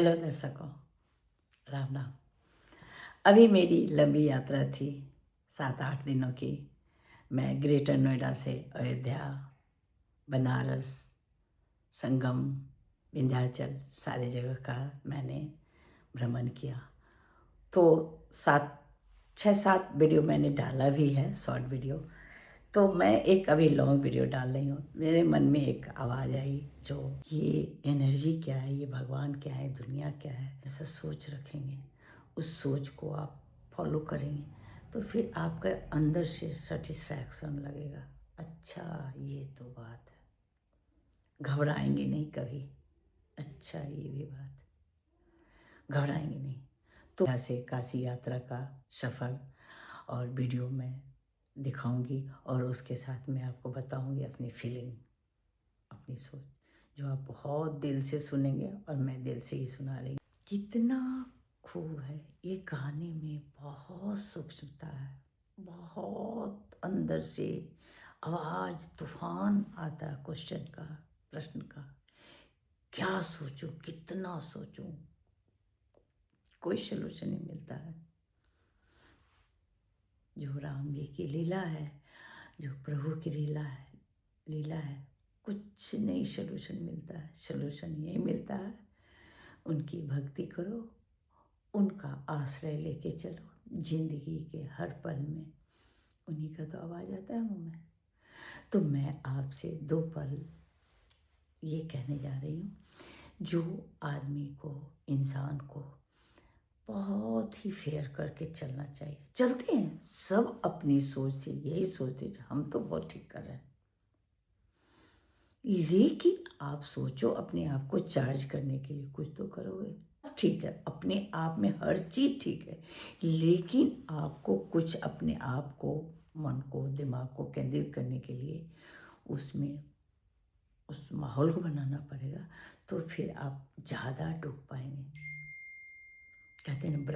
Hello दर्शकों, राम राम। अभी मेरी लंबी यात्रा थी 7-8 दिनों की। मैं ग्रेटर नोएडा से अयोध्या, बनारस, संगम, विंध्याचल सारे जगह का मैंने भ्रमण किया। तो 6-7 वीडियो मैंने डाला भी है, शॉर्ट वीडियो। तो मैं एक अभी लॉन्ग वीडियो डाल रही हूँ। मेरे मन में एक आवाज़ आई, जो ये एनर्जी क्या है, ये भगवान क्या है, दुनिया क्या है, ऐसा सोच रखेंगे, उस सोच को आप फॉलो करेंगे तो फिर आपका अंदर से सेटिस्फैक्शन लगेगा। अच्छा, ये तो बात है। घबराएंगे नहीं कभी। अच्छा, ये भी बात है, घबराएंगे नहीं। तो ऐसे काशी यात्रा का सफ़र और वीडियो में दिखाऊंगी, और उसके साथ मैं आपको बताऊंगी अपनी फीलिंग, अपनी सोच, जो आप बहुत दिल से सुनेंगे और मैं दिल से ही सुना रही हूँ। कितना खूब है ये गाने में, बहुत सूक्ष्मता है, बहुत अंदर से आवाज़, तूफान आता है क्वेश्चन का, प्रश्न का। क्या सोचूं, कितना सोचूं, कोई सलूशन नहीं मिलता है। जो राम जी की लीला है, जो प्रभु की लीला है, कुछ नहीं सलूशन मिलता है। सलूशन यही मिलता है, उनकी भक्ति करो, उनका आश्रय लेके चलो जिंदगी के हर पल में। उन्हीं का तो आवाज़ आता है मुँह में। तो मैं आपसे 2 पल ये कहने जा रही हूँ, जो आदमी को, इंसान को बहुत ही फेयर करके चलना चाहिए। चलते हैं सब अपनी सोच से, यही सोचते हैं हम तो बहुत ठीक कर रहे हैं, लेकिन आप सोचो अपने आप को चार्ज करने के लिए कुछ तो करोगे। ठीक है, अपने आप में हर चीज़ ठीक है, लेकिन आपको कुछ अपने आप को, मन को, दिमाग को केंद्रित करने के लिए उसमें उस माहौल को बनाना पड़ेगा। तो फिर आप ज़्यादा डूब पाएंगे। कहते हैं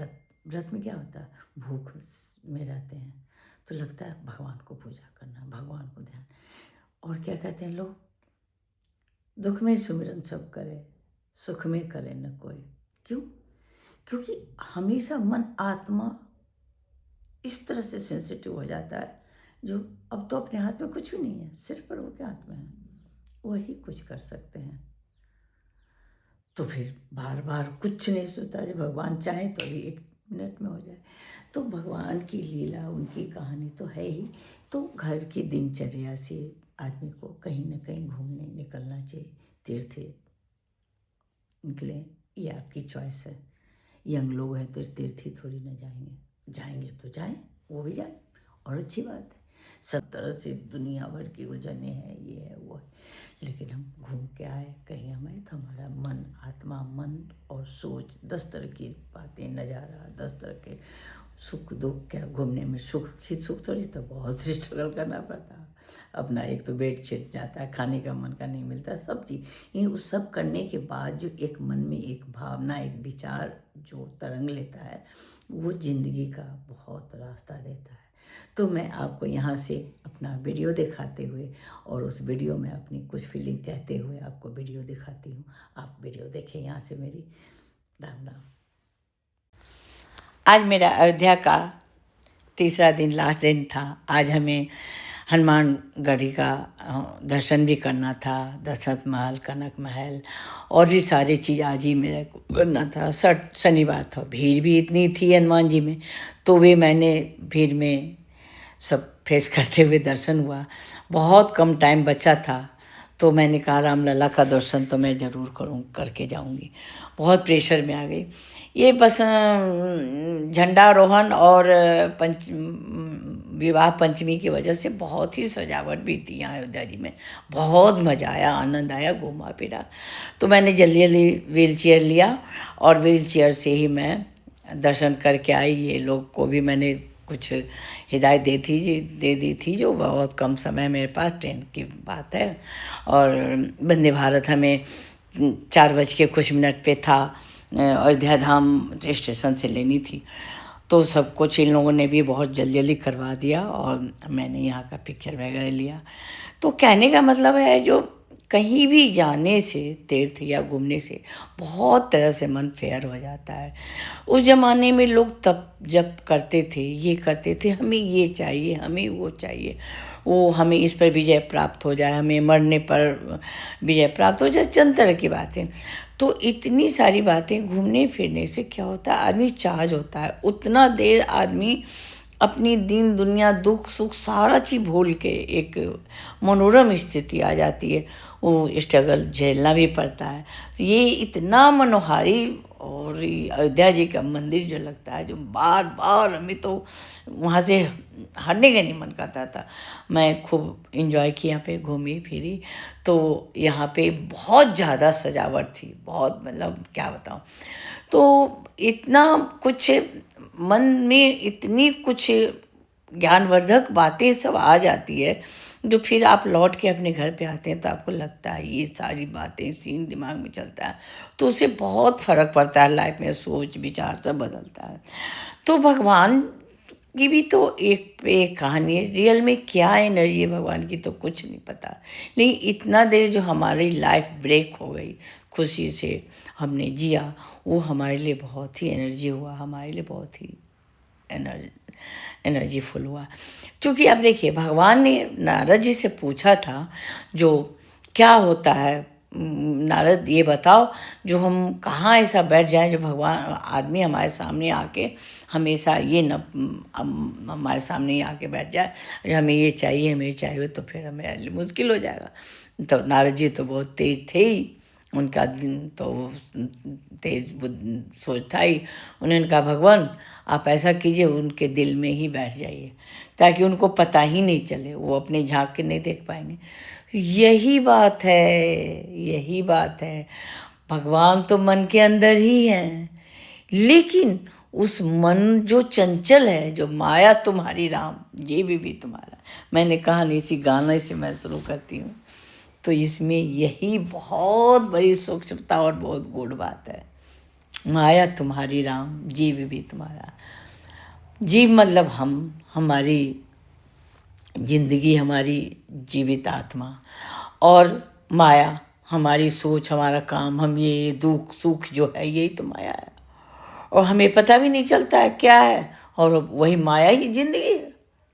व्रत में क्या होता है, भूख में रहते हैं तो लगता है भगवान को पूजा करना, भगवान को ध्यान। और क्या कहते हैं लोग, दुख में सुमिरन सब करे, सुख में करे न कोई। क्यों? क्योंकि हमेशा मन, आत्मा इस तरह से सेंसिटिव हो जाता है, जो अब तो अपने हाथ में कुछ भी नहीं है, सिर्फ प्रभु के हाथ में है, वही कुछ कर सकते हैं। तो फिर बार बार कुछ नहीं सोचता, जब भगवान चाहे तो अभी 1 मिनट में हो जाए। तो भगवान की लीला, उनकी कहानी तो है ही। तो घर की दिनचर्या से आदमी को कहीं ना कहीं घूमने निकलना चाहिए, तीर्थ निकलें, ये आपकी चॉइस है। यंग लोग हैं तो तीर्थ ही थोड़ी ना जाएंगे, जाएंगे तो जाएं, वो भी जाए और अच्छी बात है। सब तरह से दुनिया भर की उलझने हैं, ये है वो है, लेकिन हम घूम के आए कहीं, हमें तो हमारा मन, आत्मा, मन और सोच 10 तरह की बातें, नज़ारा, 10 तरह के सुख दुख। क्या घूमने में सुख ही सुख थोड़ी, तो बहुत सी स्ट्रगल करना पड़ता है अपना। एक तो बेड छिट जाता है, खाने का मन का नहीं मिलता, सब चीज़ ये उस सब करने के बाद जो एक मन में एक भावना, एक विचार जो तरंग लेता है, वो ज़िंदगी का बहुत रास्ता देता है। तो मैं आपको यहाँ से अपना वीडियो दिखाते हुए और उस वीडियो में अपनी कुछ फीलिंग कहते हुए आपको वीडियो दिखाती हूँ। आप वीडियो देखें यहाँ से मेरी। राम राम। आज मेरा अयोध्या का तीसरा दिन, लास्ट दिन था। आज हमें हनुमानगढ़ी का दर्शन भी करना था, दशरथ महल, कनक महल और भी सारी चीज़ आज ही मेरे को करना था। शनिवार था, भीड़ भी इतनी थी हनुमान जी में, तो भी मैंने भीड़ में सब फेस करते हुए दर्शन हुआ। बहुत कम टाइम बचा था, तो मैंने कहा रामलला का दर्शन तो मैं ज़रूर करके जाऊंगी। बहुत प्रेशर में आ गई। ये बस झंडारोहण और विवाह पंचमी की वजह से बहुत ही सजावट भी थी यहाँ अयोध्या जी में। बहुत मज़ा आया, आनंद आया, घूमा फिरा। तो मैंने जल्दी जल्दी व्हील चेयर लिया और व्हील चेयर से ही मैं दर्शन करके आई। ये लोग को भी मैंने कुछ हिदायत दे दी थी, जो बहुत कम समय मेरे पास, ट्रेन की बात है, और वंदे भारत हमें 4:00 पे था, अयोध्या धाम स्टेशन से लेनी थी। तो सब कुछ इन लोगों ने भी बहुत जल्दी जल्दी करवा दिया और मैंने यहाँ का पिक्चर वगैरह लिया। तो कहने का मतलब है, जो कहीं भी जाने से, तीर्थ या घूमने से बहुत तरह से मन फेयर हो जाता है। उस ज़माने में लोग तब जब करते थे, ये करते थे, हमें ये चाहिए, हमें वो चाहिए, वो हमें इस पर विजय प्राप्त हो जाए, हमें मरने पर विजय प्राप्त हो जाए, चंद तरह की बातें। तो इतनी सारी बातें घूमने फिरने से क्या होता है, आदमी चार्ज होता है। उतना देर आदमी अपनी दीन दुनिया दुख सुख सारा चीज़ भूल के एक मनोरम स्थिति आ जाती है। वो स्ट्रगल झेलना भी पड़ता है। ये इतना मनोहारी, और ये अयोध्या जी का मंदिर जो लगता है, जो बार बार हमें तो वहाँ से हटने का नहीं मन करता था। मैं खूब इंजॉय की, यहाँ पे घूमी फिरी। तो यहाँ पे बहुत ज़्यादा सजावट थी, बहुत, मतलब क्या बताऊँ। तो इतना कुछ मन में, इतनी कुछ ज्ञानवर्धक बातें सब आ जाती है, जो फिर आप लौट के अपने घर पे आते हैं तो आपको लगता है ये सारी बातें सीन दिमाग में चलता है, तो उससे बहुत फ़र्क पड़ता है लाइफ में, सोच विचार सब बदलता है। तो भगवान की भी तो एक पे एक कहानी है। रियल में क्या एनर्जी है भगवान की तो कुछ नहीं पता, लेकिन इतना देर जो हमारी लाइफ ब्रेक हो गई, खुशी से हमने जिया, वो हमारे लिए बहुत ही एनर्जी हुआ, हमारे लिए बहुत ही एनर्जीफुल हुआ। क्योंकि अब देखिए, भगवान ने नारद जी से पूछा था जो क्या होता है, नारद ये बताओ, जो हम कहाँ ऐसा बैठ जाए जो भगवान आदमी हमारे सामने आके हमेशा ये न हमारे सामने ही आके बैठ जाए, जो हमें ये चाहिए, हमें ये चाहिए, तो फिर हमें लिए मुश्किल हो जाएगा। तो नारद जी तो बहुत तेज थे ही, उनका दिन तो तेज सोच था ही। उन्होंने कहा भगवान आप ऐसा कीजिए, उनके दिल में ही बैठ जाइए, ताकि उनको पता ही नहीं चले, वो अपने झांक के नहीं देख पाएंगे। यही बात है, यही बात है। भगवान तो मन के अंदर ही हैं, लेकिन उस मन जो चंचल है, जो माया तुम्हारी राम ये भी तुम्हारा। मैंने कहा नहीं, इसी गाने से मैं शुरू करती हूँ। तो इसमें यही बहुत बड़ी सूक्ष्मता और बहुत गूढ़ बात है। माया तुम्हारी राम, जीव भी तुम्हारा। जीव मतलब हम, हमारी जिंदगी, हमारी जीवित आत्मा, और माया हमारी सोच, हमारा काम, हम ये दुख सुख जो है यही तो माया है, और हमें पता भी नहीं चलता है क्या है, और वही माया ही जिंदगी है,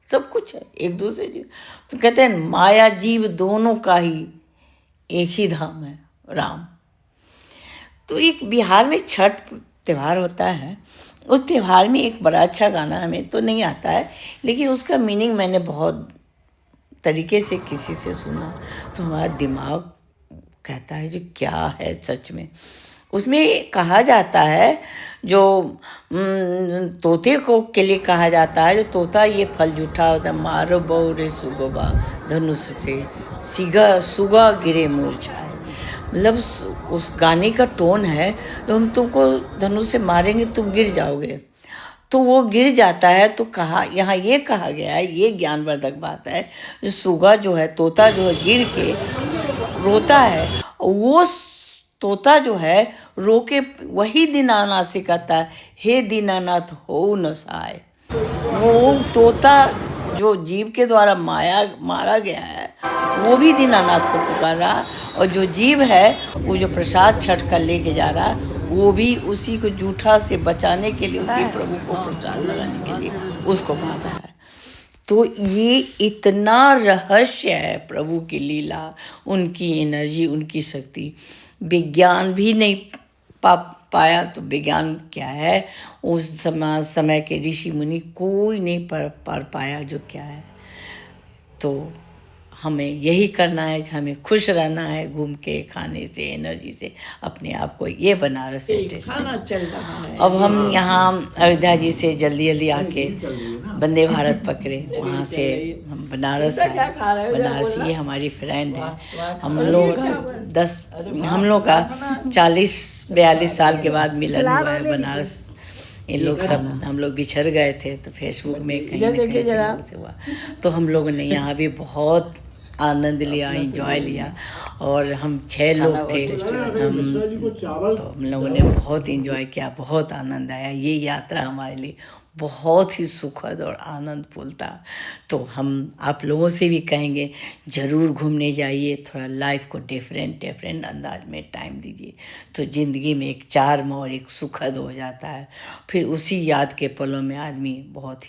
सब कुछ है एक दूसरे जी। तो कहते हैं माया जीव दोनों का ही एक ही धाम है राम। तो एक बिहार में छठ त्यौहार होता है, उस त्यौहार में एक बड़ा अच्छा गाना हमें तो नहीं आता है, लेकिन उसका मीनिंग मैंने बहुत तरीके से किसी से सुना, तो हमारा दिमाग कहता है जो क्या है सच में। उसमें कहा जाता है जो तोते को के लिए कहा जाता है, जो तोता ये फल जूठा होता है, मारो बऊ रे सुगोबा धनुष से सुगा गिरे मूर्छाए। मतलब उस गाने का टोन है, जो हम तुमको धनुष से मारेंगे तुम गिर जाओगे, तो वो गिर जाता है। तो कहा, यहाँ ये कहा गया है, ये ज्ञानवर्धक बात है, जो सुगा जो है, तोता जो है, गिर के रोता है, वो तोता जो है रो के वही दीनानाथ से कहता है, हे दीनानाथ हो न सहाय। वो तोता जो जीव के द्वारा मारा गया है, वो भी दीनानाथ को पुकार रहा है, और जो जीव है वो जो प्रसाद छठ का लेके जा रहा है, वो भी उसी को जूठा से बचाने के लिए, उसी प्रभु को प्रसाद लगाने के लिए उसको मार रहा है। तो ये इतना रहस्य है प्रभु की लीला, उनकी एनर्जी, उनकी शक्ति। विज्ञान भी नहीं पाया तो विज्ञान क्या है, उस समय के ऋषि मुनि कोई नहीं पढ़ पाया जो क्या है। तो हमें यही करना है, हमें खुश रहना है, घूम के खाने से, एनर्जी से अपने आप को ये बनारस स्टेशन चल रहा है। अब हम यहाँ अयोध्या जी से जल्दी जल्दी आके वंदे भारत पकड़े, वहाँ से हम बनारस आए। बनारस ये हमारी फ्रेंड है, हम लोग का 40-42 साल के बाद मिलन हुआ है बनारस। ये लोग सब, हम लोग बिछड़ गए थे, तो फेसबुक में कहीं ना कहीं से हुआ, तो हम लोगों ने यहाँ भी बहुत आनंद लिया, एंजॉय लिया। और हम 6 लोग थे, तो हम लोगों ने बहुत एंजॉय किया, बहुत आनंद आया। ये यात्रा हमारे लिए बहुत ही सुखद और आनंदपूर्ण था। तो हम आप लोगों से भी कहेंगे ज़रूर घूमने जाइए, थोड़ा लाइफ को डिफरेंट डिफरेंट अंदाज में टाइम दीजिए, तो ज़िंदगी में एक चार्म और एक सुखद हो जाता है। फिर उसी याद के पलों में आदमी बहुत ही